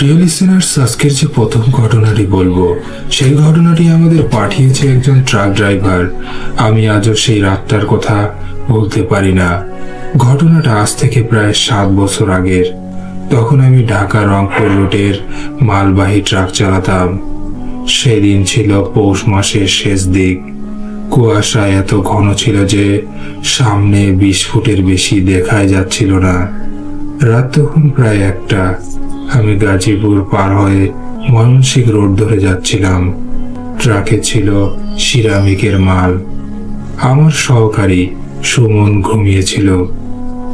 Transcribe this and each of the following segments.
প্রিয় লিসেনার্স, আজকের যে প্রথম ঘটনাটি বলবো সেই ঘটনাটি আমাদের পাঠিয়েছে একজন ট্রাক ড্রাইভার। আমি আজও সেই রাতটার কথা বলতে পারি না। ঘটনাটা আজ থেকে প্রায় 7 বছর আগের। তখন আমি ঢাকা রংপুর রুটের মালবাহী ট্রাক চালাতাম। সেদিন ছিল পৌষ মাসের শেষ দিক। কুয়াশা এত ঘন ছিল যে সামনে 20 ফুটের বেশি দেখাই যাচ্ছিল না। রাত তখন প্রায় 1টা। আমি গাজীপুর পার হয়ে ময়মনসিংহ রোড ধরে যাচ্ছিলাম। ট্রাকে ছিল সিরামিকের মাল। আমার সহকারী সুমন ঘুমিয়েছিল।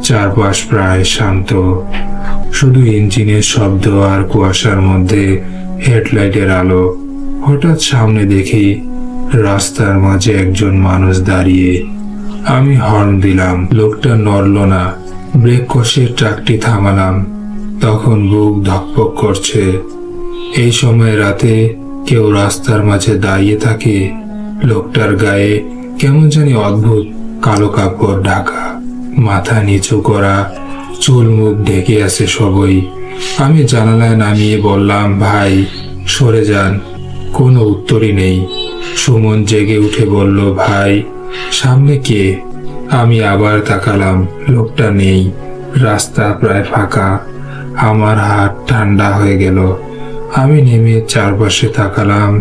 চারপাশ প্রায় শান্ত, শুধু ইঞ্জিনের শব্দ আর কুয়াশার মধ্যে হেডলাইটের আলো। হঠাৎ সামনে দেখি রাস্তার মাঝে একজন মানুষ দাঁড়িয়ে। আমি হর্ন দিলাম, লোকটা নড়ল না। ব্রেক কষে ট্রাকটি থামালাম। তখন বুক ধকপক করছে। এই সময় রাতে কেউ রাস্তার মাঝে দাঁড়িয়ে থাকে। লোকটার গায়ে কেমন জানি অদ্ভুত কালো কাপড় ঢাকা, মাথা নিচু করা, চুল মুখ ঢেকে আছে সবই। আমি জানালায় নামিয়ে বললাম, ভাই সরে যান। কোনো উত্তরই নেই। সুমন জেগে উঠে বলল, ভাই সামনে কে? আমি আবার তাকালাম, লোকটা নেই। রাস্তা প্রায় ফাঁকা। আমার হাত ঠান্ডা হয়ে গেল। আমি নেমে চারপাশে তাকালাম।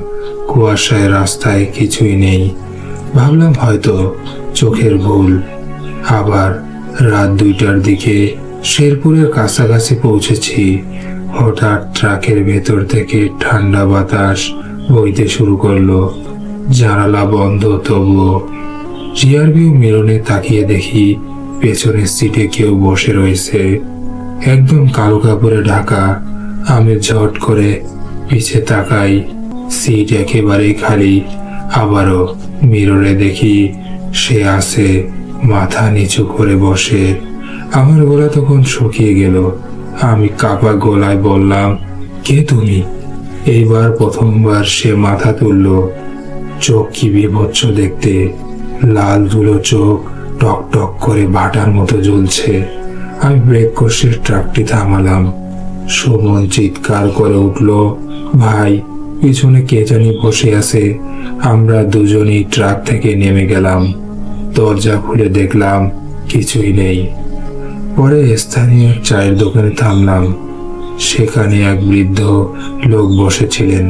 কুয়াশায় রাস্তায় কিছুই নেই। ভাবলাম হয়তো চোখের ভুল। আবার রাত 2টার দিকে শেরপুরের কাছাকাছি পৌঁছেছি। হঠাৎ ট্রাকের ভেতর থেকে ঠান্ডা বাতাস বইতে শুরু করলো। জানালা বন্ধ, তবুও রিয়ারভিউ মিররে তাকিয়ে দেখি পেছনের সিটে কেউ বসে রয়েছে, একদম কালো কাপড়ে ঢাকা। আমি ঝট করে পিছে তাকাই, সিট একেবারেই খালি। আবারও মিররে দেখি সে আছে, মাথা নিচু করে বসে। আমার গলা তখন শুকিয়ে গেল। আমি কাপা গলায় বললাম, কে তুমি? এইবার প্রথমবার সে মাথা তুলল। চোখ কি বিভৎস দেখতে, লাল ধুলো চোখ, টক টক করে ভাটার মতো জ্বলছে। আমি ব্রেক কষে ট্রাকটি থামালাম। সুমন চিৎকার করে উঠল, ভাই পিছনে কে জানি বসে আছে। আমরা দুজনেই ট্রাক থেকে নেমে গেলাম। দরজা খুলে দেখলাম কিছুই নেই। পরে স্থানীয় চায়ের দোকানে থামলাম। সেখানে এক বৃদ্ধ লোক বসেছিলেন।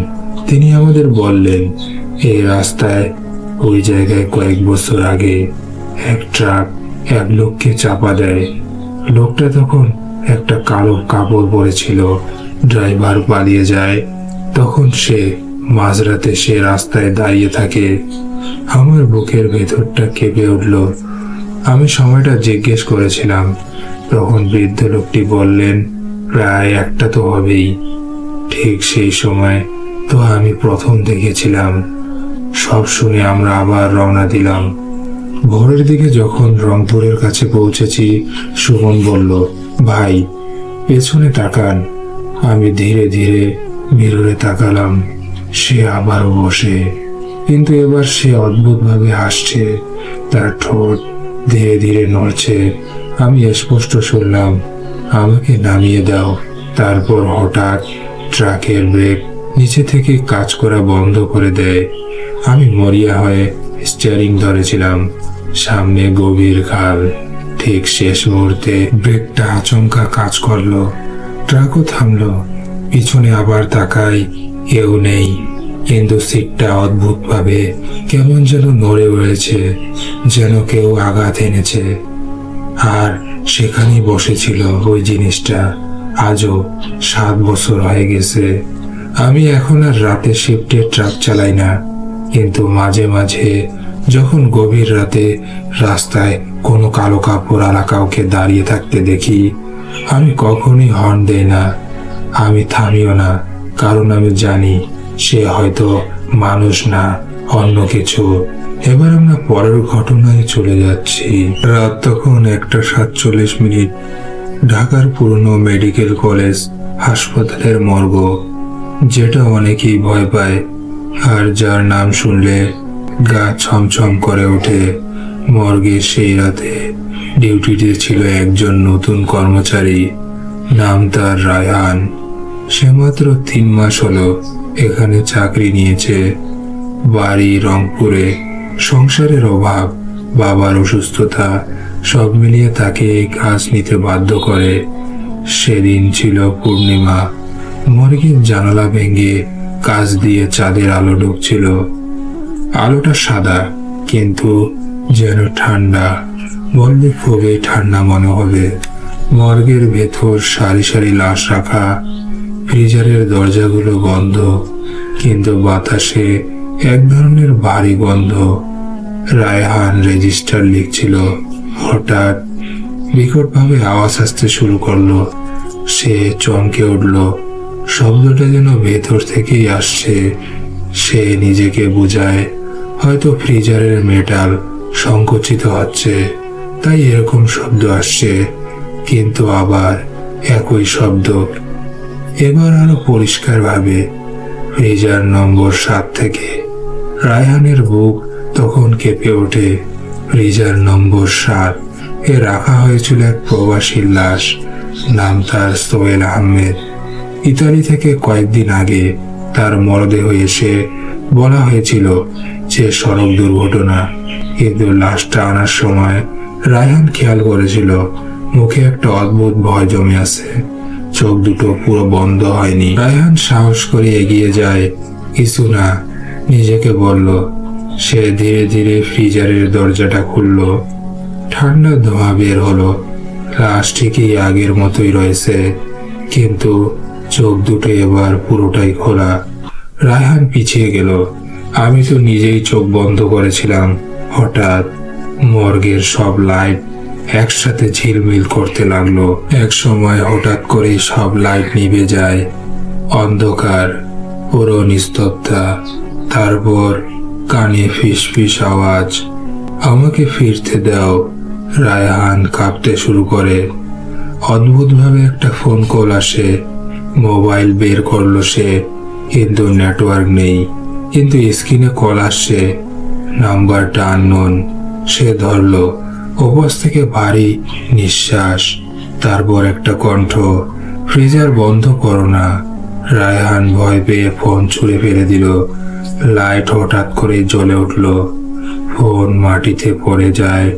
তিনি আমাদের বললেন, এই রাস্তায় ওই জায়গায় কয়েক বছর আগে এক ট্রাক এক লোককে চাপা দেয়। লোকটা তখন একটা কালো কাপড় পরেছিল। ড্রাইভার পালিয়ে যায়। তখন সে মাঝরাতে সে রাস্তায় দাঁড়িয়ে থাকে। আমার বুকের ভেতরটা কেঁপে উঠল। আমি সময়টা জিজ্ঞেস করেছিলাম। তখন বৃদ্ধ লোকটি বললেন, প্রায় 1টা তো হবেই। ঠিক সেই সময় তো আমি প্রথম দেখেছিলাম। সব শুনে আমরা আবার রওনা দিলাম। ভোরের দিকে যখন রংপুরের কাছে পৌঁছেছি, সুমন বলল, ভাই পেছনে তাকান। আমি ধীরে ধীরে মিররে তাকালাম। সে আবারও বসে, কিন্তু এবার সে অদ্ভুতভাবে হাসছে। তার ঠোঁট ধীরে ধীরে নড়ছে। আমি স্পষ্ট শুনলাম, আমাকে নামিয়ে দাও। তারপর হঠাৎ ট্রাকের ব্রেক নিচে থেকে কাজ করা বন্ধ করে দেয়। আমি মরিয়া হয়ে স্টিয়ারিং ধরেছিলাম। সামনে গভীর খাল। ঠিক শেষ মুহূর্তে ব্রেকটা আচমকা কাজ করলো। ট্রাকও থামলো। পিছনে আবার তাকাই, কেউ নেই। কিন্তু সিটটা অদ্ভুতভাবে কেমন যেন নড়ে উঠেছে, যেন কেউ আঘাত এনেছে। আর সেখানেই বসেছিল ওই জিনিসটা। আজও 7 বছর হয়ে গেছে। আমি এখন আর রাতে শিফটে ট্রাক চালাই না, কিন্তু মাঝে মাঝে যখন গভীর রাতে রাস্তায় কোনো কালো কাপড় আলা কাউকে দাঁড়িয়ে থাকতে দেখি, আমি কখনোই হর্ন দেই না। আমি থামিও না, কারণ আমি জানি সে হয়তো মানুষ না, অন্য কিছু। এবার আমরা পরের ঘটনায় চলে যাচ্ছি। রাত তখন 1:47। ঢাকার পুরনো মেডিকেল কলেজ হাসপাতালের মর্গ, যেটা অনেকেই ভয় পায় আর যার নাম শুনলে গা ছমছম করে ওঠে। মর্গে সেই রাতে ডিউটিতে ছিল একজন নতুন কর্মচারী। নাম তার রায়হান। সে মাত্র 3 মাস হলো এখানে চাকরি নিয়েছে। বাড়ি রংপুরে, সংসারের অভাব, বাবার অসুস্থতা সব মিলিয়ে তাকে এই কাজ নিতে বাধ্য করে। সেদিন ছিল পূর্ণিমা। মর্গের জানালা ভেঙে কাঁচ দিয়ে চাঁদের আলো ঢুকছিল। আলোটা সাদা, কিন্তু যেন ঠান্ডা। বললে খুবই ঠান্ডা মনে হবে। মর্গের ভেতর সারি সারি লাশ রাখা, ফ্রিজারের দরজাগুলো বন্ধ, কিন্তু বাতাসে এক ধরনের ভারী গন্ধ। রায়হান রেজিস্টার লিখছিল। হঠাৎ বিকটভাবে আওয়াজ আসতে শুরু করলো। সে চমকে উঠল। শব্দটা যেন ভেতর থেকেই আসছে। সে নিজেকে বুঝায়, হয়তো ফ্রিজারের মেটাল সংকুচিত হচ্ছে, তাই এরকম শব্দ আসছে। কিন্তু আবার একই শব্দ, এবার আরো পরিষ্কারভাবে। ফ্রিজার নম্বর 7 থেকে। রায়হানের বুক তখন কেঁপে ওঠে। ফ্রিজার নম্বর 7 এ রাখা হয়েছিল এক প্রবাসীর লাশ। নাম তার সোহেল আহমেদ। ইতালি থেকে কয়েকদিন আগে তার মরদেহ এসে বলা হয়েছিল যে সড়ক দুর্ঘটনা, কিন্তু লাশটা আনার সময় রায়হান খেয়াল করেছিল মুখে একটা অদ্ভুত ভয় জমে আছে। চোখ দুটো পুরো বন্ধ হয়নি। রায়হান সাহস করে এগিয়ে যায়। কিছু না, নিজেকে বলল। সে ধীরে ধীরে ফ্রিজারের দরজাটা খুলল। ঠান্ডা ধোঁয়া বের হলো। লাশ ঠিকই আগের মতোই রয়েছে, কিন্তু চোখ দুটো এবার পুরোটাই খোলা। রায়হান পিছিয়ে গেল। আমি তো নিজেই চোখ বন্ধ করেছিলাম। হঠাৎ মর্গের সব লাইট একসাথে ঝিলমিল করতে লাগলো। এক সময় হঠাৎ করে সব লাইট নিভে যায়। অন্ধকার, পুরো নিস্তব্ধতা। তারপর কানে ফিস ফিস আওয়াজ, আমাকে ফিরতে দাও। রায়হান কাঁপতে শুরু করে। অদ্ভুতভাবে একটা ফোন কল আসে। মোবাইল বের করলো সে, কিন্তু নেটওয়ার্ক নেই। কিন্তু স্ক্রিনে কল আসছে, নাম্বারটা আননোন। সে ধরলো। ওপাশ থেকে ভারী নিঃশ্বাস, তারপর একটা কণ্ঠ, ফ্রিজার বন্ধ করো না। রায়হান ভয় পেয়ে ফোন ছুঁড়ে ফেলে দিল। লাইট হঠাৎ করে জ্বলে উঠল। ফোন মাটিতে পড়ে যায়,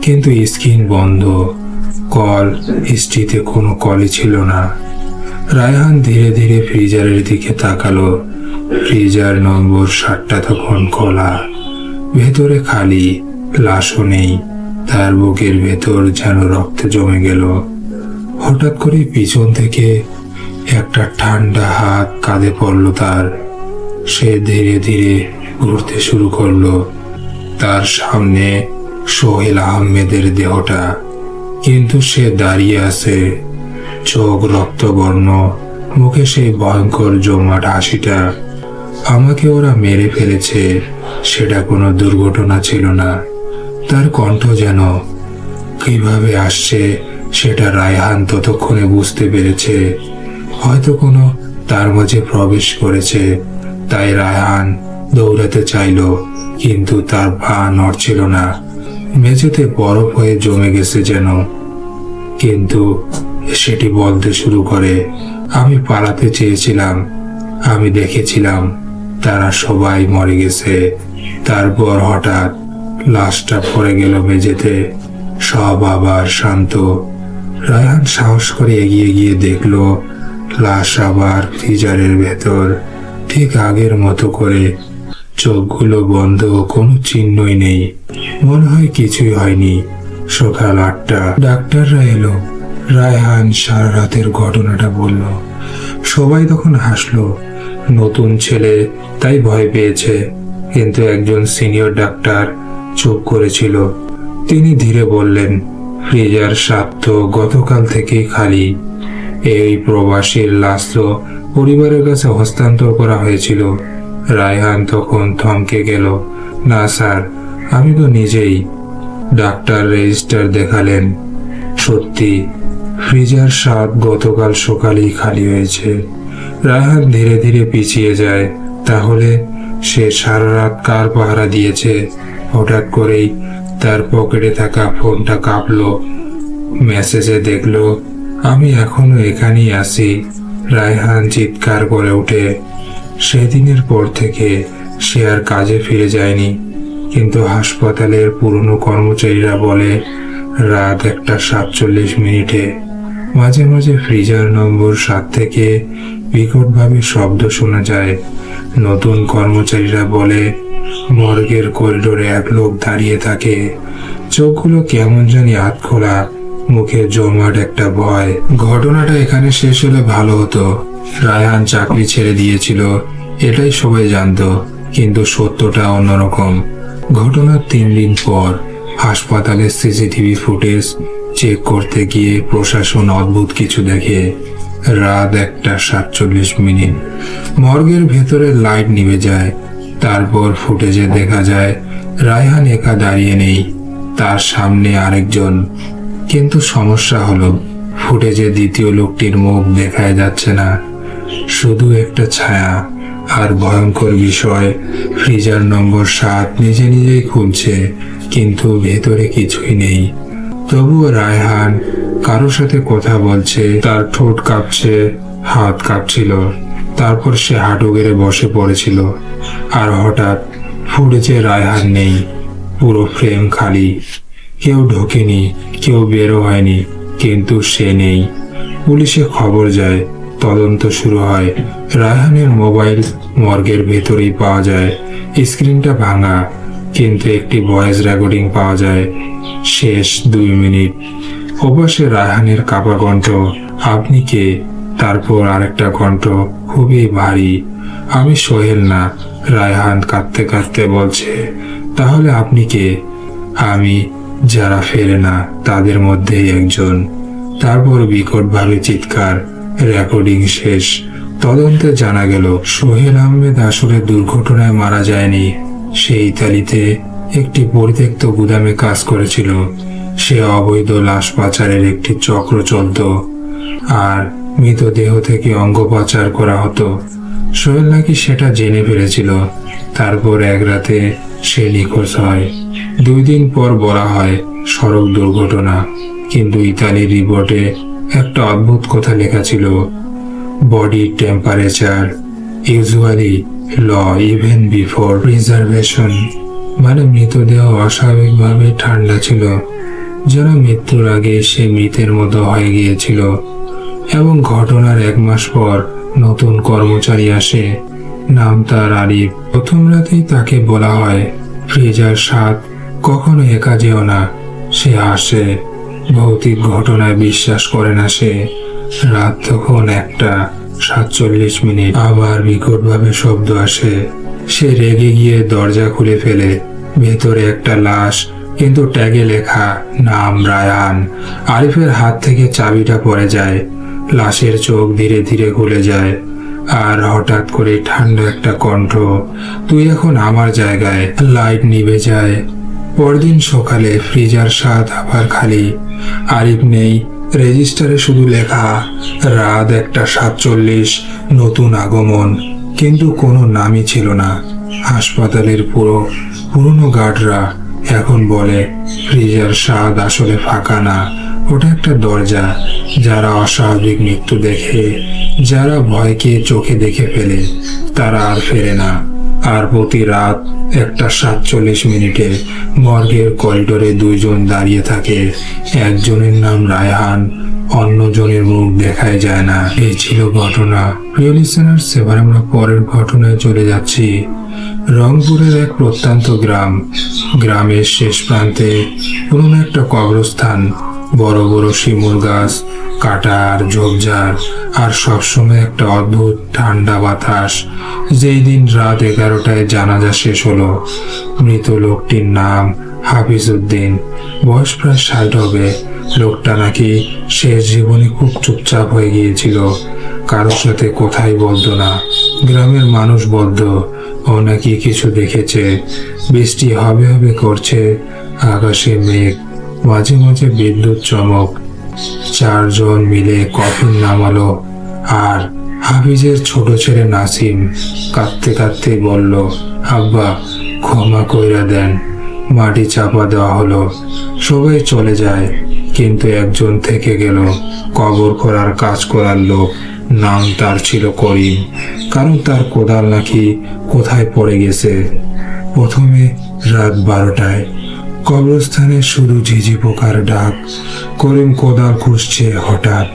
কিন্তু স্ক্রিন বন্ধ। কল হিস্ট্রিতে কোনো কলই ছিল না। রায়হান ধীরে ধীরে ফ্রিজারের দিকে তাকালো। ফ্রিজার নম্বর 7টা তখন খোলা। ভেতরে খালি, লাশও নেই। তার বুকের ভেতর যেন রক্তে জমে গেল। হঠাৎ করে পিছন থেকে একটা ঠান্ডা হাত কাঁধে পড়ল তার। সে ধীরে ধীরে ঘুরতে শুরু করলো। তার সামনে সোহেল আহমেদের দেহটা, কিন্তু সে দাঁড়িয়ে আছে। চোখ রক্তবর্ণ, মুখে সেই ভয়ঙ্কর জমাট হাসিটা। আমাকে ওরা মেরে ফেলেছে, সেটা কোনো দুর্ঘটনা ছিল না। তার কণ্ঠ যেন কিভাবে আসছে সেটা রায়হান ততক্ষণে বুঝতে পেরেছে। হয়তো কোনো তার মাঝে প্রবেশ করেছে। তাই রায়হান দৌড়াতে চাইল, কিন্তু তার পা নড়ছিল না। মেঝেতে বরফ হয়ে জমে গেছে যেন। কিন্তু সেটি বলতে শুরু করে, আমি পালাতে চেয়েছিলাম। আমি দেখেছিলাম তারা সবাই মরে গেছে। তারপর হঠাৎ লাশটা পড়ে গেল মেঝেতে। সব আবার শান্ত। রায়হান সাহস করে এগিয়ে গিয়ে দেখলো লাশ আবার ফ্রিজারের ভেতর, ঠিক আগের মতো করে। চোখগুলো বন্ধ, কোনো চিহ্নই নেই। মনে হয় কিছুই হয়নি। সকাল 8টা। ডাক্তাররা এলো। রায়হান সারা রাতের ঘটনাটা বলল। সবাই তখন হাসলো। নতুন ছেলে তাই ভয় পেয়েছে, কিন্তু একজন সিনিয়র ডাক্তার চুপ করেছিল। তিনি ধীরে বললেন, ফ্রিজার 7 তো গতকাল থেকেই খালি। এই প্রবাসীর লাশ তো পরিবারের কাছে হস্তান্তর করা হয়েছিল। রায়হান তখন থমকে গেল। না স্যার, আমি তো নিজেই। ডাক্তার রেজিস্টার দেখালেন। সত্যি, ফ্রিজার 7 গতকাল সকালেই খালি হয়েছে। রায়হান ধীরে ধীরে পিছিয়ে যায়। তাহলে সে সারা রাত কার পাহারা দিয়েছে? হঠাৎ করেই তার পকেটে থাকা ফোনটা কাঁপলো। মেসেজে দেখলো, আমি এখনো এখানেই আছি। রায়হান চিৎকার করে ওঠে। সেদিনের পর থেকে সে আর কাজে ফিরে যায়নি, কিন্তু হাসপাতালের পুরনো কর্মচারীরা বলে রাত 1:47 মাঝে মাঝে ফ্রিজার নম্বর 7 থেকে বিকটভাবে শব্দ শোনা যায়। নতুন কর্মচারীরা বলে মর্গের করিডোরে এক লোক দাঁড়িয়ে থাকে, চোখগুলো কেমন জানি আধখোলা, মুখে জমাট একটা ভয়। ঘটনাটা এখানে শেষ হলে ভালো হতো। রায়হান চাকরি ছেড়ে দিয়েছিল, এটাই সবাই জানতো, কিন্তু সত্যটা অন্যরকম। ঘটনার 3 দিন পর হাসপাতালের সিসিটিভি ফুটেজ চেক করতে গিয়ে প্রশাসন অদ্ভুত কিছু দেখে। রাত 1:47 মর্গের ভেতরে লাইট নিভে যায়। তারপর ফুটেজে দেখা যায় রায়হান একা দাঁড়িয়ে নেই, তার সামনে আরেকজন। কিন্তু সমস্যা হলো ফুটেজে দ্বিতীয় লোকটির মুখ দেখা যাচ্ছে না, শুধু একটা ছায়া। আর ভয়ঙ্কর বিষয়, ফ্রিজার নম্বর 7 নিজে নিজেই খুলছে, কিন্তু ভেতরে কিছুই নেই। তবুও রায়হান কারোর সাথে কথা বলছে, তার ঠোঁট কাঁপছে, হাত কাঁপছিল। তারপর সে হাঁটু গেড়ে বসে পড়েছিল। আর হঠাৎ ফুটেজে রায়হান নেই, পুরো ফ্রেম খালি। কেউ ঢোকেনি, কেউ বেরো হয়নি, কিন্তু সে নেই। পুলিশে খবর যায়, তদন্ত শুরু হয়। রায়হানের মোবাইল মর্গের ভেতরেই পাওয়া যায়। স্ক্রিনটা ভাঙা, কিন্তু একটি ভয়েস রেকর্ডিং পাওয়া যায়। শেষ 2 মিনিট। ওপাশে রায়হানের কাপা কণ্ঠ, আপনি কে? তারপর আরেকটা কণ্ঠ, খুবই ভারী, আমি সোহেল না। রায়হান কাঁদতে কাঁদতে বলছে, তাহলে আপনি কে? আমি যারা ফেরে না তাদের মধ্যেই একজন। তারপর বিকটভাবে চিৎকার। রেকর্ডিং শেষ। তদন্তে জানা গেল সোহেল আহমেদ আসলে দুর্ঘটনায় মারা যায়নি। সে ইতালিতে একটি পরিত্যক্ত গুদামে কাজ করেছিল। সে অবৈধ লাশ পাচারের একটি চক্র চলত, আর মৃতদেহ থেকে অঙ্গ পাচার করা হতো। সোহেল নাকি সেটা জেনে ফেলেছিল। তারপর এক রাতে সে নিখোঁজ হয়। 2 দিন পর বলা হয় সড়ক দুর্ঘটনা, কিন্তু ইতালির রিপোর্টে একটা অদ্ভুত কথা লেখা ছিল, বডি টেম্পারেচার ইউজুয়ালি ল ইভেন বিফোর প্রিজার্ভেশন। মানে মৃতদেহ অস্বাভাবিকভাবে ঠান্ডা ছিল, যেন মৃত্যুর আগে সে মৃতের মতো হয়ে গিয়েছিল। এবং ঘটনার 1 মাস পর নতুন কর্মচারী আসে, নাম তার আরিফ। প্রথম রাতেই তাকে বলা হয় ফ্রিজার 7 কখনো একা যেও না। সে আসে, ভৌতিক ঘটনায় বিশ্বাস করে না সে। রাত তখন 1:47। আবার বিকটভাবে শব্দ আসে। সে রেগে গিয়ে দরজা খুলে ফেলে। ভেতরে একটা লাশ, কিন্তু ট্যাগে লেখা নাম রায়হান। আরিফের হাত থেকে চাবিটা পড়ে যায়। লাশের চোখ ধীরে ধীরে খুলে যায়। আর হঠাৎ করে ঠান্ডা একটা কণ্ঠ, তুই এখন আমার জায়গায়। লাইট নিভে যায়। পরদিন সকালে ফ্রিজার 7 আবার খালি। আরিফ নেই, রেজিস্টারে শুধু লেখা রাত 1:47 নতুন আগমন, কিন্তু কোনো নামই ছিল না। হাসপাতালের পুরনো গার্ডরা এখন বলে ফ্রিজার 7 আসলে ফাঁকা না, ওটা একটা দরজা। যারা অস্বাভাবিক মৃত্যু দেখে, যারা ভয়কে চোখে দেখে ফেলে, তারা আর ফেরে না। আর প্রতি রাত 1:47 মর্গের করিডোরে 2 জন দাঁড়িয়ে থাকে। একজনের নাম রায়হান, অন্যজনের মুখ দেখাই যায় না। এই ছিল ঘটনা। প্রিয় লিসেনার্স, এবার আমরা পরের ঘটনায় চলে যাচ্ছি। রংপুরের এক প্রত্যন্ত গ্রাম। গ্রামের শেষ প্রান্তে পুরনো একটা কবরস্থান। বড় বড় শিমুল গাছ, কাটা আর ঝোপঝাড়, আর সবসময় একটা অদ্ভুত ঠান্ডা বাতাস। যেই দিন রাত 11টায় জানাজা শেষ হলো। মৃত লোকটির নাম হাফিজ উদ্দিন, বয়স প্রায় 60 হবে। লোকটা নাকি শেষ জীবনে খুব চুপচাপ হয়ে গিয়েছিল, কারোর সাথে কথাই বলতো না। গ্রামের মানুষ বলতো ও নাকি কিছু দেখেছে, বৃষ্টি হবে হবে করছে, আকাশে মেঘ, মাঝে মাঝে বিদ্যুৎ চমক। 4 জন মিলে কফিন নামালো, আর হাফিজের ছোট ছেলে নাসিম কাঁদতে কাঁদতে বলল, আব্বা ক্ষমা কইরা দেন। মাটি চাপা দেওয়া হলো। সবাই চলে যায়, কিন্তু একজন থেকে গেল, কবর করার কাজ করার লোক। নাম তার ছিল করিম, কারণ তার কোদাল নাকি কোথায় পড়ে গেছে। প্রথমে রাত 12টায় কবরস্থানে শুধু ঝিঝি পোকার ডাক। করিম কোদাল খুঁজছে, হঠাৎ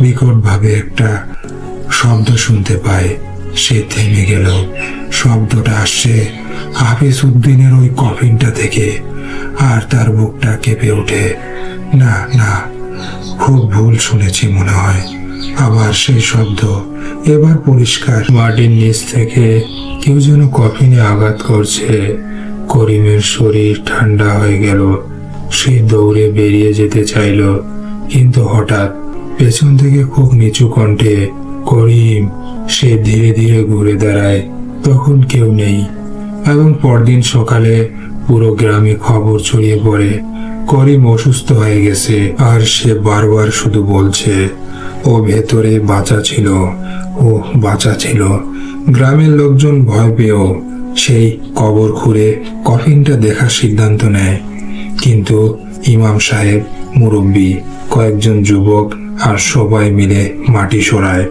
বিকটভাবে একটা শব্দ শুনতে পায়। সে থেমে গেল। শব্দটা আসছে হাফিজ উদ্দিনের ওই কফিনটা থেকে, আর তার বুকটা কেঁপে ওঠে। না না, খুব ভুল শুনেছি মনে হয়। আবার সেই শব্দ, এবার পরিষ্কার। মাটির নিচ থেকে কেউ যেন কফিনে আঘাত করছে। করিমের শরীর ঠান্ডা হয়ে গেল। সে দৌড়ে বেরিয়ে যেতে চাইল, কিন্তু হঠাৎ পেছন থেকে খুব নিচু কণ্ঠে, করিম। সে ধীরে ধীরে ঘুরে দাঁড়ায়, তখন কেউ নেই। এবং পরদিন সকালে পুরো গ্রামে খবর ছড়িয়ে পড়ে করিম অসুস্থ হয়ে গেছে। আর সে বারবার শুধু বলছে, ও ভেতরে বাঁচা ছিল, ও বাঁচা ছিল। গ্রামের লোকজন ভয় পেয়েও সেই কবর খুঁড়ে কফিনটা দেখার সিদ্ধান্ত নেয়। কিন্তু ইমাম সাহেব, মুরব্বী, কয়েকজন যুবক আর সবাই মিলে মাটি সরায়।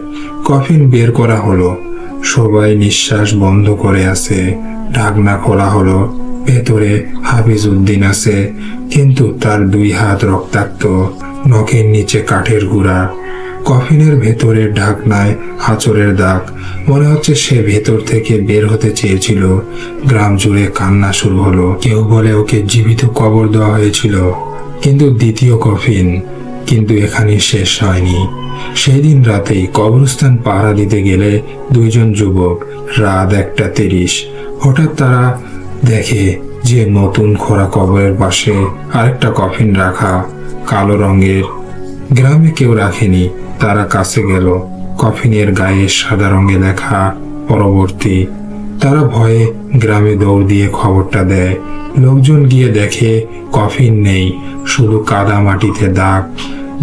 কফিন বের করা হলো। সবাই নিঃশ্বাস বন্ধ করে আছে। ঢাকনা খোলা হলো। ভেতরে হাফিজ উদ্দিন আছে, কিন্তু তার 2 হাত রক্তাক্ত, নখের নিচে কাঠের গুঁড়া। কফিনের ভেতরের ঢাকনায় আঁচড়ের দাগ। মনে হচ্ছে সে ভেতর থেকে বের হতে চেয়েছিল। গ্রাম জুড়ে কান্না শুরু হলো। কেউ বলে ওকে জীবিত কবর দেওয়া হয়েছিল, কিন্তু দ্বিতীয় কফিন। কিন্তু এখানে শেষ হয়নি। সেই দিন রাতেই কবরস্থান পাহারা দিতে গেলে 2 জন যুবক, রাত 1:30, হঠাৎ তারা দেখে যে নতুন খোঁড়া কবরের পাশে আরেকটা কফিন রাখা, কালো রঙের। গ্রামে কেউ রাখেনি। তারা কাছে গেল। কফিনের গায়ে সাদা রঙে লেখা পরবর্তী। তারা ভয়ে গ্রামে দৌড় দিয়ে খবরটা দেয়। লোকজন গিয়ে দেখে কফিন নেই, শুধু কাদা মাটিতে দাগ,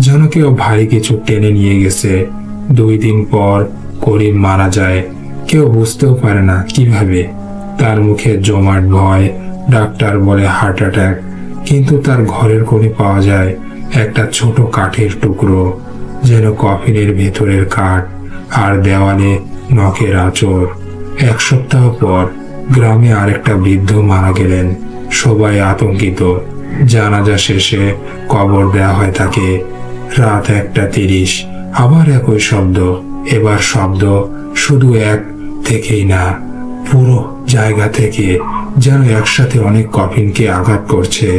যেন কেউ ভারী কিছু টেনে নিয়ে গেছে। 2 দিন পর করিম মারা যায়। কেউ বুঝতেও পারে না কিভাবে। তার মুখে জমাট ভয়। ডাক্তার বলে হার্ট অ্যাটাক, কিন্তু তার ঘরের কোণে পাওয়া যায় একটা ছোট কাঠের টুকরো, যেন কফিনের ভেতরের কাঠ, আর দেওয়ালে নখের আঁচড়। 1 সপ্তাহ পর গ্রামে আরেকটা বৃদ্ধ মারা গেলেন। সবাই আতঙ্কিত। জানাজা শেষে কবর দেয়া হয় তাকে। রাত 1:30, আবার একই শব্দ। এবার শব্দ শুধু এক থেকেই না, পুরো জায়গা থেকে, যেন একসাথে অনেক কফিনকে আঘাত করছে।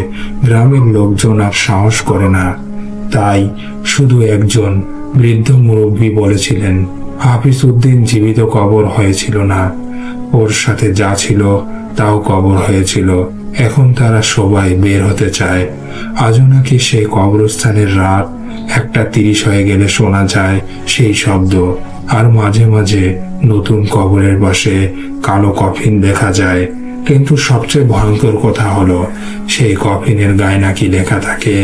গ্রামের লোকজন আর সাহস করে না। তাই শুধু একজন বৃদ্ধ মুরব্বী বলেছিলেন, হাফিজ উদ্দিন জীবিত কবর হয়েছিল না, ওর সাথে যা ছিল তাও কবর হয়েছিল। এখন তারা সবাই বের হতে চায়। আজও নাকি সেই কবরস্থানের রাত 1:30 হয়ে গেলে শোনা যায় সেই শব্দ। আর মাঝে মাঝে নতুন কবরের পাশে কালো কফিন দেখা যায়। কিন্তু সবচেয়ে ভয়ঙ্কর কথা হলো, সেই কফিনের গায়ে নাকি লেখা থাকে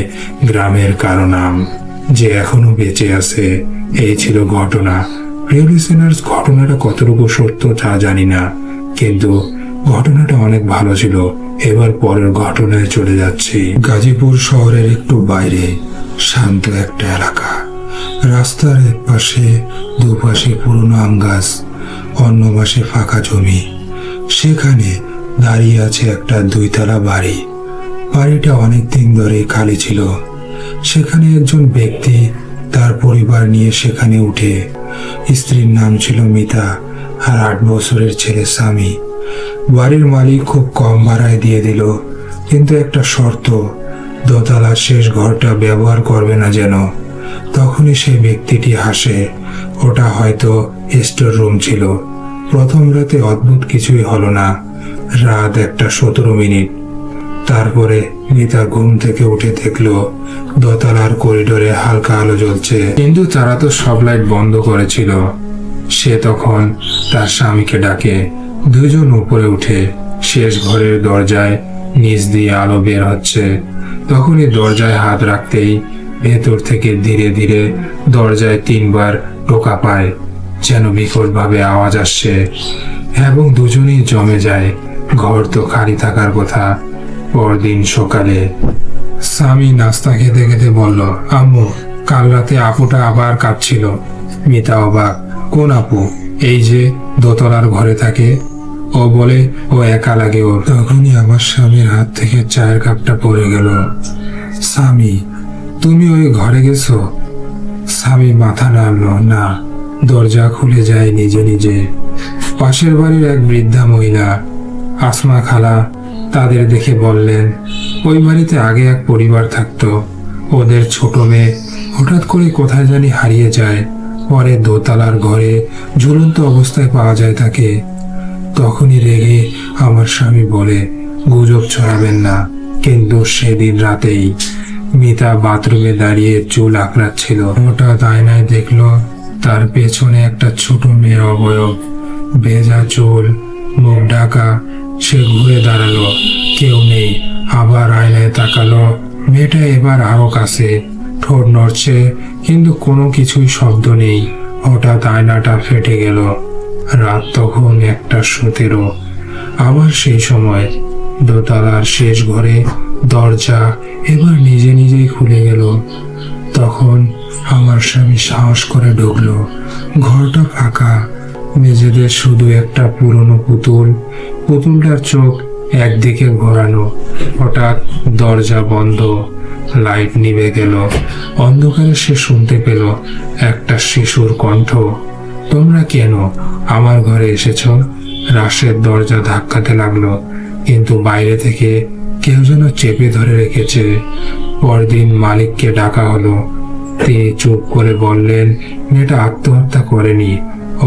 গ্রামের কারো নাম, যে এখনো বেঁচে আছে। এই ছিল ঘটনা। প্রিয় লিসেনার্স, ঘটনাটা কতটুকু সত্য তা জানি না, কিন্তু ঘটনাটা অনেক ভালো ছিল। এবার পরের ঘটনায় চলে যাচ্ছি। গাজীপুর শহরের একটু বাইরে শান্ত একটা এলাকা। রাস্তার এক পাশে দুপাশে পুরনো আম গাছ, অন্য পাশে ফাঁকা জমি। সেখানে দাঁড়িয়ে আছে একটা 2 তলা বাড়ি। বাড়িটা অনেকদিন ধরে খালি ছিল। সেখানে একজন ব্যক্তি তার পরিবার নিয়ে সেখানে উঠে। স্ত্রীর নাম ছিল মিতা, আর 8 বছরের ছেলে স্বামী। বাড়ির মালিক খুব কম ভাড়ায় দিয়ে দিল, কিন্তু একটা শর্ত, দোতলার শেষ ঘরটা ব্যবহার করবে না যেন। তখনই সেই ব্যক্তিটি হাসে। ওটা হয়তো স্টোর রুম ছিল। প্রথম রাতে অদ্ভুত কিছুই হলো না। রাত 1:17। তারপরে মিতা ঘুম থেকে উঠে দেখলো দোতলার করিডোরে হালকা আলো জ্বলছে, কিন্তু তারা তো সব লাইট বন্ধ করেছিল। সে তখন তার স্বামীকে ডাকে। 2 জন উপরে উঠে শেষ ঘরের দরজায় নিচ দিয়ে আলো বের হচ্ছে। তখনই দরজায় হাত রাখতেই ভেতর থেকে ধীরে ধীরে দরজায় 3 বার টোকা পায়, যেন বিকটভাবে আওয়াজ আসছে, এবং দুজনেই জমে যায়। ঘর তো খালি থাকার কথা। পরদিন সকালে স্বামী নাস্তা খেতে খেতে বলল, আম্মু, কাল রাতে আপুটা আবার কাঁদছিল। মিতা অবাক। কোন আপু? এই যে দোতলার ঘরে থাকে। ও বলে ও একা লাগে ওর। তখনই আমার স্বামীর হাত থেকে চায়ের কাপটা পড়ে গেল। স্বামী, তুমি ওই ঘরে গেছো? স্বামী মাথা নাড়ল। না। দরজা খুলে যায় নিজে নিজে। পাশের বাড়ির এক বৃদ্ধা মহিলা, আসমা খালা, তাদের দেখে বললেন, ওই বাড়িতে আগে এক পরিবার থাকতো। ওদের ছোট মেয়ে হঠাৎ করে কোথায় জানি হারিয়ে যায়। পরে দোতলার ঘরে ঝুলন্ত অবস্থায় পাওয়া যায় তাকে। তখনই রেগে আমার স্বামী বলে, গুজব ছড়াবেন না। কিন্তু সেদিন রাতেই মিতা বাথরুমে দাঁড়িয়ে চুল আঁকড়াচ্ছিল। হঠাৎ আয়নায় দেখলো তার পেছনে একটা ছোট মেয়ের অবয়ব, ভেজা চুল, মুখ ঢাকা। সে ঘুরে দাঁড়ালো, কেউ নেই। আবার আয়নায় তাকালো, মেয়েটা এবার আরো কাছে, ঠোঁট নড়ছে কিন্তু কোনো কিছুই শব্দ নেই। হঠাৎ আয়নাটা ফেটে গেল। রাত তখন 1:17। আবার সেই সময় দোতলার শেষ ঘরে দরজা এবার নিজে নিজেই খুলে গেল। তখন আমার স্বামী সাহস করে ঢুকলো। ঘরটা ফাঁকা, মেঝেতে শুধু একটা পুরনো পুতুল। পুতুলটার চোখ একদিকে ঘোরানো। হঠাৎ দরজা বন্ধ, লাইট নিভে গেল। অন্ধকারে সে শুনতে পেল একটা শিশুর কণ্ঠ, তোমরা কেন আমার ঘরে এসেছ? রাশের দরজা ধাক্কাতে লাগলো, কিন্তু বাইরে থেকে কেউ যেন চেপে ধরে রেখেছে। পরদিন মালিককে ডাকা হলো। তিনি চুপ করে বললেন, মেয়েটা আত্মহত্যা করেনি,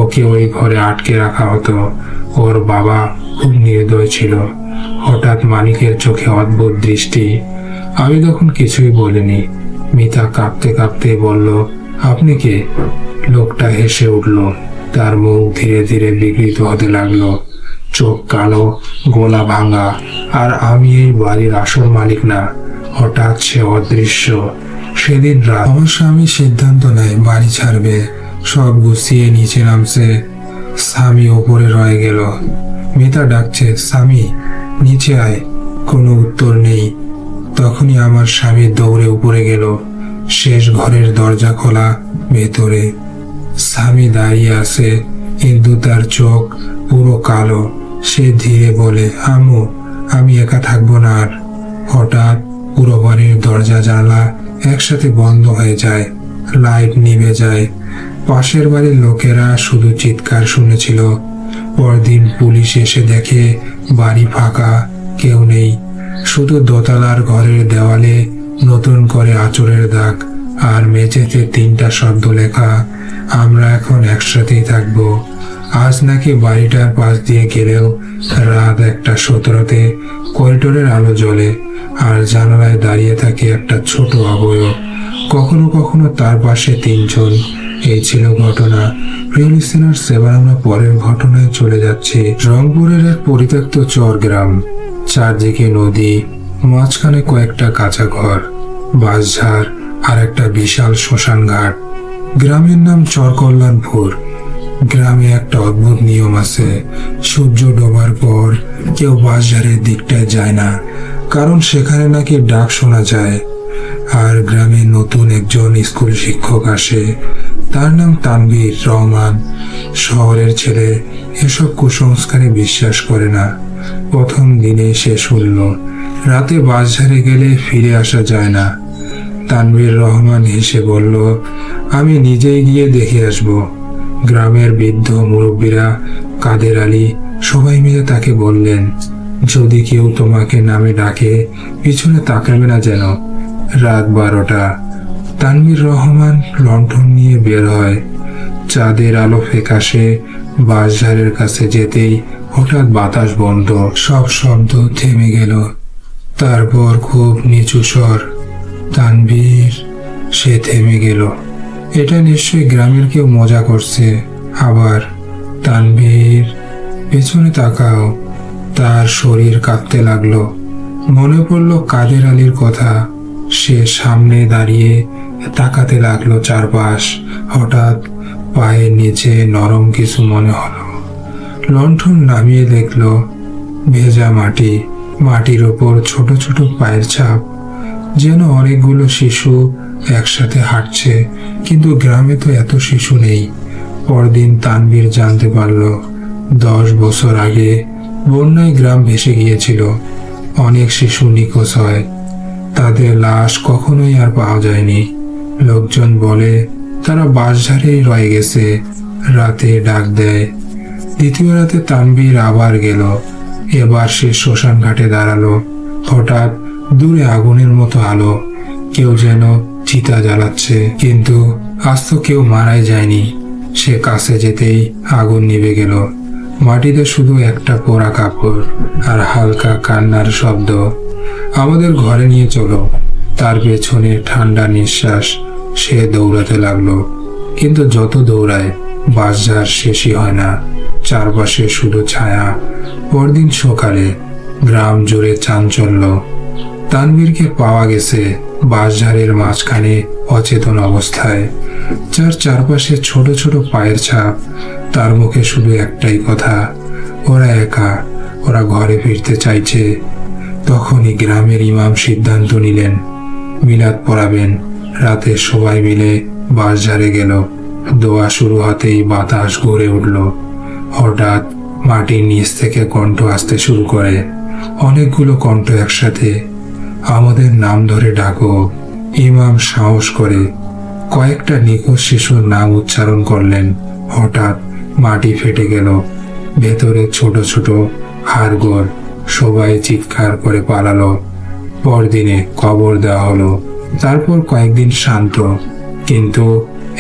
ওকে ওই ঘরে আটকে রাখা হতো। ওর বাবা খুব নির্দয় ছিল। হঠাৎ মালিকের চোখে অদ্ভুত দৃষ্টি। আমি তখন কিছুই বলিনি। মিতা কাঁপতে কাঁপতে বলল, আপনি কে? লোকটা হেসে উঠল। তার মুখ ধীরে ধীরে বিকৃত হতে লাগলো। চোখ কালো, গলা ভাঙা। আর আমি এই বাড়ির আসল মালিক না। হঠাৎ সে অদৃশ্য। সেদিন রাত আমার স্বামী সিদ্ধান্ত নেয় বাড়ি ছাড়বে। সব গুছিয়ে নিচে নামছে। স্বামী ওপরে রয়ে গেল। মিতা ডাকছে, স্বামী নিচে আয়। কোনো উত্তর নেই। তখনই আমার স্বামী দৌড়ে উপরে গেল। শেষ ঘরের দরজা খোলা, ভেতরে স্বামী দাঁড়িয়ে আছে, কিন্তু তার চোখ পুরো কালো। সে ধীরে বলে, আম্মু, আমি একা থাকবো না আর। হঠাৎ পুরো বাড়ির দরজা জানলা একসাথে বন্ধ হয়ে যায়। লাইট নিভে যায়। পাশের বাড়ির লোকেরা শুধু চিৎকার শুনেছিল। পরদিন পুলিশ এসে দেখে বাড়ি ফাঁকা, কেউ নেই। শুধু দোতলার ঘরের দেওয়ালে নতুন করে আঁচড়ের দাগ, আর মেঝেতে 3টা শব্দ লেখা, আমরা এখন একসাথেই থাকবো। আজ নাকি বাড়িটার পাশ দিয়ে গেলেও রাত 1:17 করিডোরের আলো জ্বলে, আর জানালায় দাঁড়িয়ে থাকে একটা ছোট অবয়ব। কখনো কখনো তার পাশে 3 জন। এই ছিল ঘটনা। প্রিয় লিসেনার্স, এবার আমরা পরের ঘটনায় চলে যাচ্ছি। রংপুরের এক পরিত্যক্ত চর গ্রাম। চারদিকে নদী, মাঝখানে কয়েকটা কাঁচা ঘর, বাঁশঝাড় আর একটা বিশাল শ্মশান ঘাট। গ্রামের নাম চরকল্যাণপুর। গ্রামে একটা অদ্ভুত নিয়ম আছে। সূর্য ডোবার পর কেউ বাঁশঝাড়ের দিকটায় যায় না, কারণ সেখানে নাকি ডাক শোনা যায়। আর গ্রামে নতুন একজন স্কুল শিক্ষক আসে। তার নাম তানভীর রহমান। শহরের ছেলে এসব কুসংস্কারে বিশ্বাস করে না। প্রথম দিনে সে শুনল, রাতে বাঁশঝাড়ে গেলে ফিরে আসা যায় না। তানভীর রহমান হেসে বলল, আমি নিজেই গিয়ে দেখে আসব। গ্রামের বৃদ্ধ মুরব্বীরা, কাদের আলী, সবাই মিলে তাকে বললেন, যদি কেউ তোমাকে নামে ডাকে পিছনে তাকাবে না যেন। রাত 12টা। তানভীর রহমান লণ্ঠন নিয়ে বের হয়। চাঁদের আলো ফ্যাকাশে। বাঁশঝাড়ের কাছে যেতেই হঠাৎ বাতাস বন্ধ, সব শব্দ থেমে গেল। তারপর খুব নিচু স্বর, তানভীর। সে থেমে গেল। এটা নিশ্চয়ই গ্রামের কেউ মজা করছে। আবার, তানভীর, পেছনে তাকাও। তার শরীর কাঁপতে লাগলো। মনে পড়ল কাদের আলীর কথা। সে সামনে দাঁড়িয়ে তাকাতে লাগলো চারপাশ। হঠাৎ পায়ের নিচে নরম কিছু মনে হলো। লণ্ঠন নামিয়ে দেখলো ভেজা মাটি। মাটির ওপর ছোট ছোট পায়ের ছাপ, যেন অনেকগুলো শিশু একসাথে হাঁটছে, কিন্তু গ্রামে তো এত শিশু নেই। পরদিন তানভীর জানতে পারল 10 বছর আগে বন্যায় গ্রাম ভেসে গিয়েছিল। অনেক শিশু নিখোঁজ হয়, তাদের লাশ কখনোই আর পাওয়া যায়নি। লোকজন বলে তারা বাঁশঝাড়েই রয়ে গেছে, রাতে ডাক দেয়। দ্বিতীয় রাতে তানভীর আবার গেল। এবার সে শ্মশান ঘাটে দাঁড়ালো। হঠাৎ দূরে আগুনের মতো আলো, কেউ যেন চিতা জ্বালাচ্ছে, কিন্তু আজ তো কেউ মারাই যায়নি। সে কাছে যেতেই আগুন নিভে গেল। মাটিতে শুধু একটা পোড়া কাপড় আর হালকা কান্নার শব্দ। আমাদের ঘরে নিয়ে চলো। তার পেছনে ঠান্ডা নিঃশ্বাস। সে দৌড়াতে লাগলো, কিন্তু যত দৌড়ায় বাঁশঝাড় শেষই হয় না। চারপাশে শুধু ছায়া। পরদিন সকালে গ্রাম জুড়ে চাঞ্চল্য। তানভীরকে পাওয়া গেছে বাঁশঝাড়ের মাঝখানে অচেতন অবস্থায়, যার চারপাশে ছোট ছোট পায়ের ছাপ। তার মুখে শুধু একটাই কথা, ওরা একা, ওরা ঘরে ফিরতে চাইছে। তখনই গ্রামের ইমাম সিদ্ধান্ত নিলেন মিলাদ পড়াবেন। রাতে সবাই মিলে বাঁশঝাড়ে গেল। দোয়া শুরু হতেই বাতাস ঘুরে উঠল। হঠাৎ মাটির নিচ থেকে কণ্ঠ আসতে শুরু করে, অনেকগুলো কণ্ঠ একসাথে। আমাদের নাম ধরে ডাকো। ইমাম সাহস করে কয়েকটা নিখোঁজ শিশুর নাম উচ্চারণ করলেন। হঠাৎ মাটি ফেটে গেল, ভেতরে ছোট ছোট হাড়গোড়। সবাই চিৎকার করে পালালো। পরদিনে কবর দেওয়া হলো। তারপর কয়েকদিন শান্ত, কিন্তু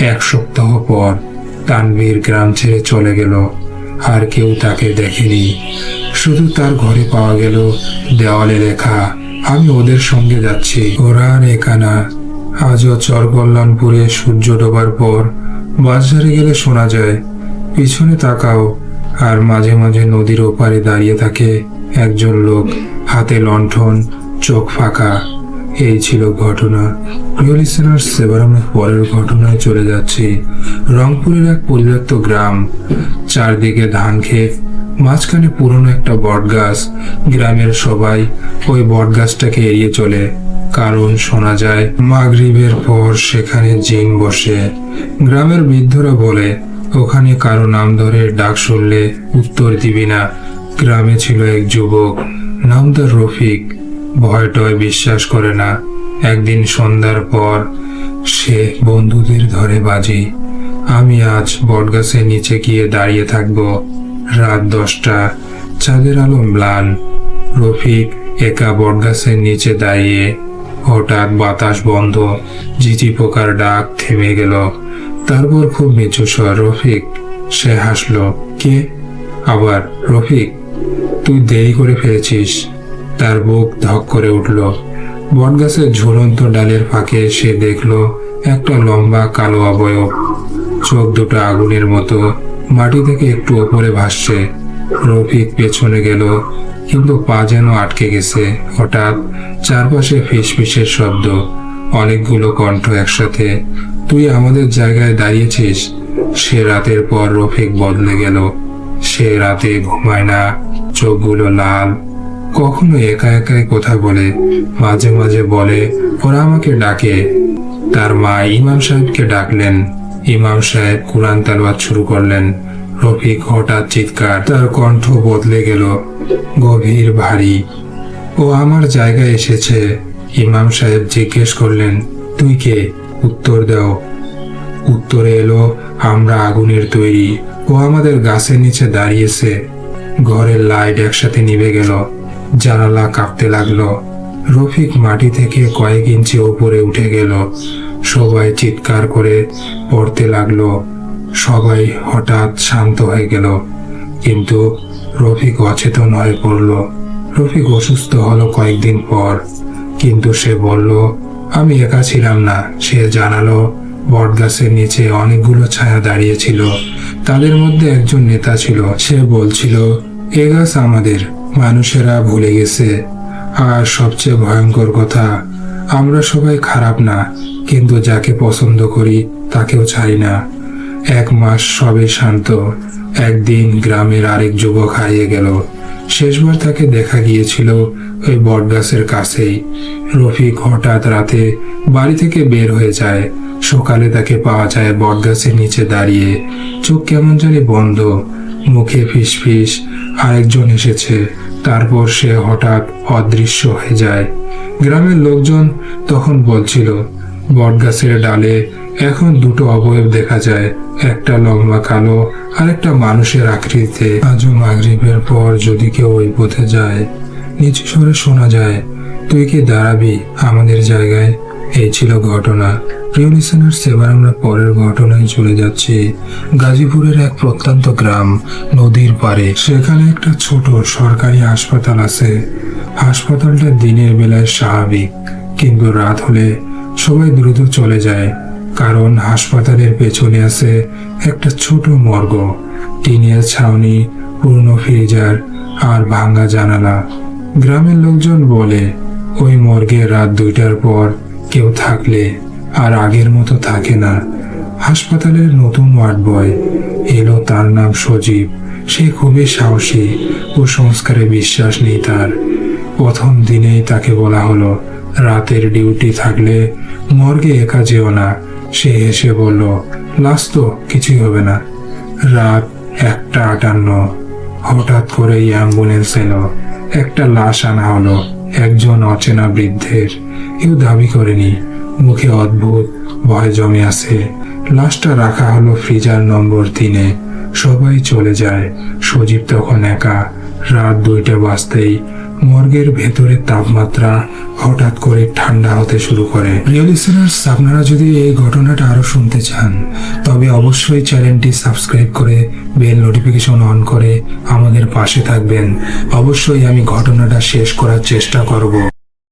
1 সপ্তাহ পর তানভীর গ্রাম ছেড়ে চলে গেল। আর কেউ তাকে দেখেনি, শুধু তার ঘরে পাওয়া গেল দেওয়ালে লেখা, আমি ওদের সঙ্গে যাচ্ছি। ওরা আর একা না। আজও চরকল্যাণপুরে সূর্য ডোবার পর বাঁশঝাড়ে গেলে শোনা যায়, পিছনে তাকাও। আর মাঝে মাঝে নদীর ওপারে দাঁড়িয়ে থাকে একজন লোক, হাতে লণ্ঠন, চোখ ফাঁকা। এই ছিল ঘটনা। প্রিয় লিসেনার্স, এবার আমরা পরের ঘটনায় চলে যাচ্ছি। রংপুরের এক পরিত্যক্ত গ্রাম, চারদিকে ধান ক্ষেত, মাঝখানে পুরনো একটা বটগাছ। গ্রামের সবাই ওই বটগাছটাকে এড়িয়ে চলে, কারণ শোনা যায় মাগরিবের পর সেখানে জিন বসে। গ্রামের বৃদ্ধরা বলে ওখানে কারো নাম ধরে ডাক শুনলে উত্তর দিবি না। গ্রামে ছিল এক যুবক, নাম তার রফিক। ভয়টয় বিশ্বাস করে না। একদিন সন্ধ্যার পর সে বন্ধুদের ধরে বাজি, আমি আজ বটগাছের নিচে গিয়ে দাঁড়িয়ে থাকবো। রাত 10টা, চাঁদের আলো ম্লান। রফিক একা বটগাছের নিচে দাঁড়িয়ে। হঠাৎ বাতাস বন্ধ, ঝিঝি পোকার ডাক থেমে গেল। তারপর খুব নিচু স্বর, রফিক। সে হাসলো, কে? আবার, রফিক, তুই দেরি করে ফেলেছিস। তার বুক ধক করে উঠল। বটগাছের ঝুলন্ত ডালের ফাঁকে সে দেখল একটা লম্বা কালো অবয়ব, চোখ দুটো আগুনের মতো, মাটি থেকে একটু ওপরে ভাসছে। রফিক পেছনে গেল, কিন্তু পা যেন আটকে গেছে। হঠাৎ চারপাশে ফিসফিসের শব্দ, অনেকগুলো কণ্ঠ একসাথে, তুই আমাদের জায়গায় দাঁড়িয়েছিস। সে রাতের পর রফিক বদলে গেল। সে রাতে ঘুমায় না, চোখগুলো লাল। কখনো একা একাই কথা বলে, মাঝে মাঝে বলে ওরা আমাকে ডাকে। তার মা ইমাম সাহেবকে ডাকলেন। ইমাম সাহেব কুরআন তেলাওয়াত শুরু করলেন। রফিক হঠাৎ চিৎকার, তার কণ্ঠ বদলে গেল, গভীর ভারী। ও আমার জায়গায় এসেছে। ইমাম সাহেব জিজ্ঞেস করলেন, তুই কে? উত্তর দাও। উত্তরে এলো, আমরা আগুনের তৈরি। ও আমাদের গাছের নিচে দাঁড়িয়েছে। ঘরের লাইট একসাথে নিভে গেল, জানালা কাঁপতে লাগলো। রফিক মাটি থেকে কয়েক ইঞ্চি উপরে উঠে গেল। সবাই চিৎকার করে পড়তে লাগলো। সবাই হঠাৎ শান্ত হয়ে গেল, কিন্তু রফিক অচেতন হয়ে পড়ল। রফিক অসুস্থ হলো কয়েকদিন পর, কিন্তু সে বলল আমি একা ছিলাম না। সে জানালো বটগাছের নিচে অনেকগুলো ছায়া দাঁড়িয়েছিল। তাদের মধ্যে একজন নেতা ছিল। সে বলছিল এ গাছ আমাদের, মানুষেরা ভুলে গেছে। আর সবচেয়ে ভয়ঙ্কর কথা, আমরা সবাই খারাপ না, কিন্তু যাকে পছন্দ করি তাকেও ছাড়ি না। 1 মাস সবে শান্ত। একদিন গ্রামের আরেক যুবক হারিয়ে গেল। শেষবার তাকে দেখা গিয়েছিল ওই বটগাছের কাছেই। রফিক হঠাৎ রাতে বাড়ি থেকে বের হয়ে যায়। সকালে তাকে পাওয়া যায় বটগাছের নিচে দাঁড়িয়ে, চোখ কেমন জানি বন্ধ, মুখে ফিসফিস। আরেকজন এসেছে। তারপর সে হঠাৎ অদৃশ্য হয়ে যায়। গ্রামের লোকজন তখন বলছিল, বটগাছের ডালে এখন দুটো অবয়ব দেখা যায়, একটা লম্বা কালো আর একটা মানুষের আকৃতিতে। আজও মাগরিবের পর যদি কেউ ওই পথে যায়, নিচু স্বরে শোনা যায়, তুই কি দাঁড়াবি আমাদের জায়গায়? এই ছিল ঘটনা। প্রিয় লিসেনার্স, এবার আমরা পরের ঘটনায় চলে যাচ্ছি। গাজীপুরের এক প্রত্যন্ত গ্রাম, নদীর পাড়ে। সেখানে একটা ছোট সরকারি হাসপাতাল আছে। হাসপাতালটা দিনের বেলায় স্বাভাবিক, কিন্তু রাত হলে সবাই দ্রুত চলে যায়, কারণ হাসপাতালের পেছনে আছে একটা ছোট মর্গ। টিনের ছাউনি, পুরনো ফ্রিজার আর ভাঙা জানালা। গ্রামের লোকজন বলে, ওই মর্গে রাত 2টার পর কেউ থাকলে আর আগের মতো থাকে না। হাসপাতালের নতুন ওয়ার্ড বয় এলো, তার নাম সজীব। সে খুবই সাহসী ও সংস্কারে বিশ্বাস নেই তার। প্রথম দিনেই তাকে বলা হলো, রাতের ডিউটি থাকলে মর্গে একা যেও না। সে হেসে বলল, লাশ তো কিছুই হবে না। রাত 1:58 হঠাৎ করেই অ্যাম্বুলেন্স এলো। একটা লাশ আনা হলো, একজন অচেনা বৃদ্ধের। কেউ দাবি করেনি, মুখে অদ্ভুত ভয় জমে আছে। লাশটা রাখা হলো ফ্রিজার নম্বর 3-এ। সবাই চলে যায়, সজীব তখন একা। রাত 2টা বাজতেই মর্গের ভেতরের তাপমাত্রা হঠাৎ করে ঠান্ডা হতে শুরু করে। প্রিয় লিসেনার্স, আপনারা যদি এই ঘটনাটা আরো শুনতে চান, তবে অবশ্যই চ্যানেলটি সাবস্ক্রাইব করে বেল নোটিফিকেশন অন করে আমাদের পাশে থাকবেন। অবশ্যই আমি ঘটনাটা শেষ করার চেষ্টা করব।